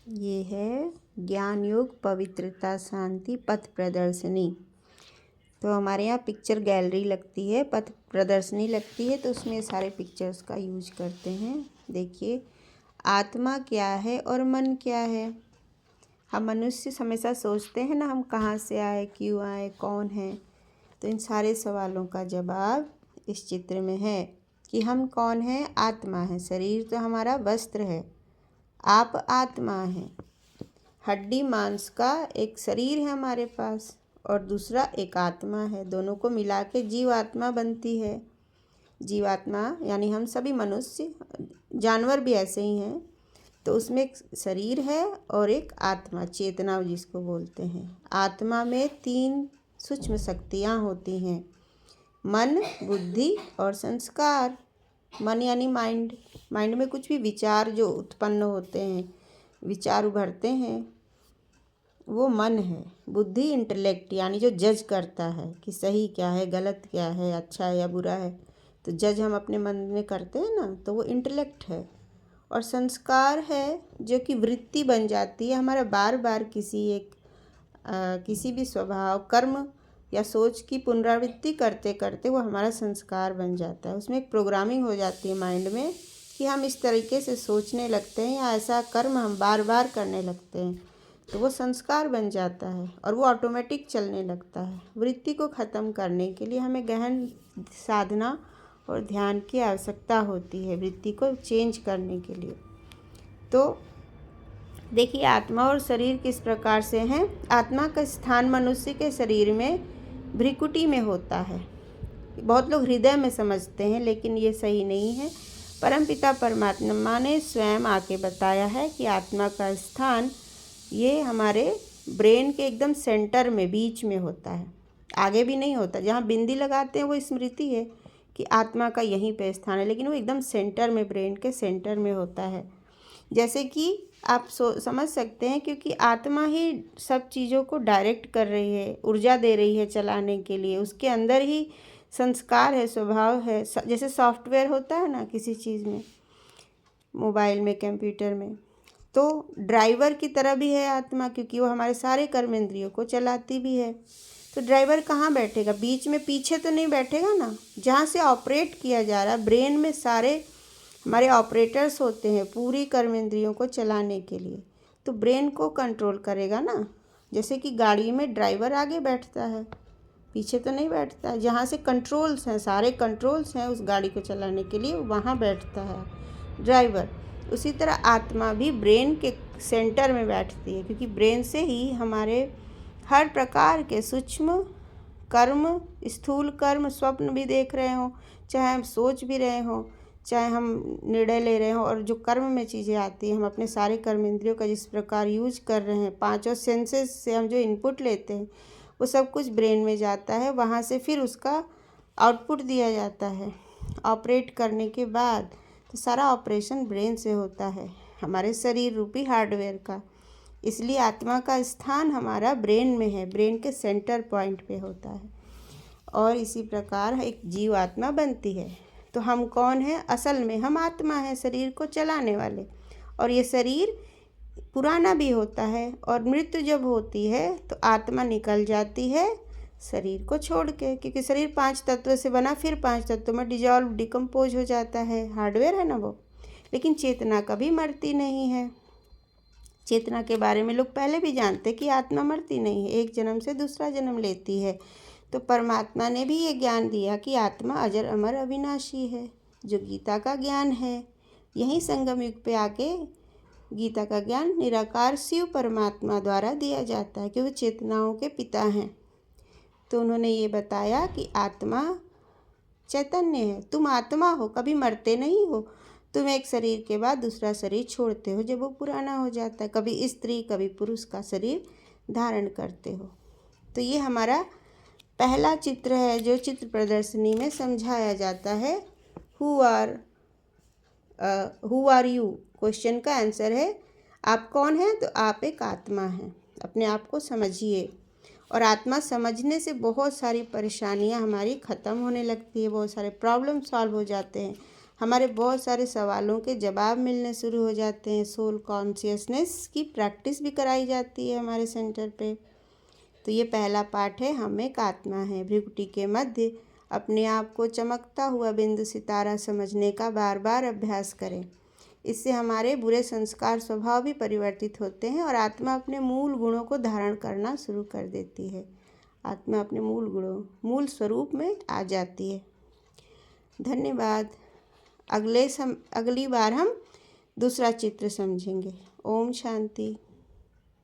ये है ज्ञान योग पवित्रता शांति पथ प्रदर्शनी। तो हमारे यहाँ पिक्चर गैलरी लगती है, पथ प्रदर्शनी लगती है, तो उसमें सारे पिक्चर्स का यूज करते हैं। देखिए, आत्मा क्या है और मन क्या है। हम मनुष्य हमेशा सोचते हैं ना, हम कहाँ से आए, क्यों आए, कौन है। तो इन सारे सवालों का जवाब इस चित्र में है कि हम कौन हैं। आत्मा है। शरीर तो हमारा वस्त्र है, आप आत्मा हैं। हड्डी मांस का एक शरीर है हमारे पास और दूसरा एक आत्मा है। दोनों को मिला के जीवात्मा बनती है। जीवात्मा यानी हम सभी मनुष्य, जानवर भी ऐसे ही हैं। तो उसमें एक शरीर है और एक आत्मा, चेतना जिसको बोलते हैं। आत्मा में 3 सूक्ष्म शक्तियाँ होती हैं, मन, बुद्धि और संस्कार। मन यानी माइंड। माइंड में कुछ भी विचार जो उत्पन्न होते हैं, विचार उभरते हैं, वो मन है। बुद्धि इंटेलेक्ट यानी जो जज करता है कि सही क्या है, गलत क्या है, अच्छा है या बुरा है। तो जज हम अपने मन में करते हैं ना, तो वो इंटेलेक्ट है। और संस्कार है जो कि वृत्ति बन जाती है हमारा, बार बार किसी भी स्वभाव, कर्म या सोच की पुनरावृत्ति करते करते वो हमारा संस्कार बन जाता है। उसमें एक प्रोग्रामिंग हो जाती है माइंड में कि हम इस तरीके से सोचने लगते हैं या ऐसा कर्म हम बार बार करने लगते हैं, तो वो संस्कार बन जाता है और वो ऑटोमेटिक चलने लगता है। वृत्ति को ख़त्म करने के लिए हमें गहन साधना और ध्यान की आवश्यकता होती है, वृत्ति को चेंज करने के लिए। तो देखिए, आत्मा और शरीर किस प्रकार से हैं। आत्मा का स्थान मनुष्य के शरीर में भ्रिकुटी में होता है। बहुत लोग हृदय में समझते हैं, लेकिन ये सही नहीं है। परमपिता परमात्मा ने स्वयं आके बताया है कि आत्मा का स्थान ये हमारे ब्रेन के एकदम सेंटर में, बीच में होता है। आगे भी नहीं होता। जहाँ बिंदी लगाते हैं वो स्मृति है कि आत्मा का यहीं पे स्थान है, लेकिन वो एकदम सेंटर में, ब्रेन के सेंटर में होता है। जैसे कि आप समझ सकते हैं, क्योंकि आत्मा ही सब चीज़ों को डायरेक्ट कर रही है, ऊर्जा दे रही है चलाने के लिए। उसके अंदर ही संस्कार है, स्वभाव है। जैसे सॉफ्टवेयर होता है ना किसी चीज़ में, मोबाइल में, कंप्यूटर में, तो ड्राइवर की तरह भी है आत्मा, क्योंकि वो हमारे सारे कर्मेंद्रियों को चलाती भी है। तो ड्राइवर कहाँ बैठेगा, बीच में, पीछे तो नहीं बैठेगा ना। जहाँ से ऑपरेट किया जा रहा है, ब्रेन में सारे हमारे ऑपरेटर्स होते हैं पूरी कर्मेंद्रियों को चलाने के लिए। तो ब्रेन को कंट्रोल करेगा ना। जैसे कि गाड़ी में ड्राइवर आगे बैठता है, पीछे तो नहीं बैठता है। जहाँ से कंट्रोल्स हैं, सारे कंट्रोल्स हैं उस गाड़ी को चलाने के लिए, वहाँ बैठता है ड्राइवर। उसी तरह आत्मा भी ब्रेन के सेंटर में बैठती है, क्योंकि ब्रेन से ही हमारे हर प्रकार के सूक्ष्म कर्म, स्थूल कर्म, स्वप्न भी देख रहे हों, चाहे हम सोच भी रहे हों, चाहे हम निर्णय ले रहे हों, और जो कर्म में चीज़ें आती हैं, हम अपने सारे कर्मेंद्रियों का जिस प्रकार यूज कर रहे हैं, 5 सेंसेस से हम जो इनपुट लेते हैं, वो सब कुछ ब्रेन में जाता है। वहाँ से फिर उसका आउटपुट दिया जाता है ऑपरेट करने के बाद। तो सारा ऑपरेशन ब्रेन से होता है, हमारे शरीर रूपी हार्डवेयर का। इसलिए आत्मा का स्थान हमारा ब्रेन में है, ब्रेन के सेंटर पॉइंट पे होता है। और इसी प्रकार एक जीव आत्मा बनती है। तो हम कौन हैं? असल में हम आत्मा हैं, शरीर को चलाने वाले। और ये शरीर पुराना भी होता है, और मृत्यु जब होती है तो आत्मा निकल जाती है शरीर को छोड़ के, क्योंकि शरीर 5 तत्व से बना, फिर 5 तत्वों में डिजॉल्व, डिकम्पोज हो जाता है। हार्डवेयर है ना वो। लेकिन चेतना कभी मरती नहीं है। चेतना के बारे में लोग पहले भी जानते कि आत्मा मरती नहीं है, एक जन्म से दूसरा जन्म लेती है। तो परमात्मा ने भी ये ज्ञान दिया कि आत्मा अजर अमर अविनाशी है, जो गीता का ज्ञान है। यही संगम युग पे आके गीता का ज्ञान निराकार शिव परमात्मा द्वारा दिया जाता है, क्योंकि चेतनाओं के पिता हैं। तो उन्होंने ये बताया कि आत्मा चैतन्य है, तुम आत्मा हो, कभी मरते नहीं हो। तुम एक शरीर के बाद दूसरा शरीर छोड़ते हो जब वो पुराना हो जाता है, कभी स्त्री कभी पुरुष का शरीर धारण करते हो। तो ये हमारा पहला चित्र है जो चित्र प्रदर्शनी में समझाया जाता है। हु आर यू क्वेश्चन का आंसर है आप कौन हैं। तो आप एक आत्मा हैं, अपने आप को समझिए। और आत्मा समझने से बहुत सारी परेशानियां हमारी ख़त्म होने लगती है, बहुत सारे प्रॉब्लम सॉल्व हो जाते हैं। हमारे बहुत सारे सवालों के जवाब मिलने शुरू हो जाते हैं। सोल कॉन्शियसनेस की प्रैक्टिस भी कराई जाती है हमारे सेंटर पे। तो ये पहला पाठ है, हम एक आत्मा है। भ्रुकुटी के मध्य अपने आप को चमकता हुआ बिंदु सितारा समझने का बार बार अभ्यास करें। इससे हमारे बुरे संस्कार स्वभाव भी परिवर्तित होते हैं और आत्मा अपने मूल गुणों को धारण करना शुरू कर देती है। आत्मा अपने मूल स्वरूप में आ जाती है। धन्यवाद। अगली बार हम दूसरा चित्र समझेंगे। ओम शांति।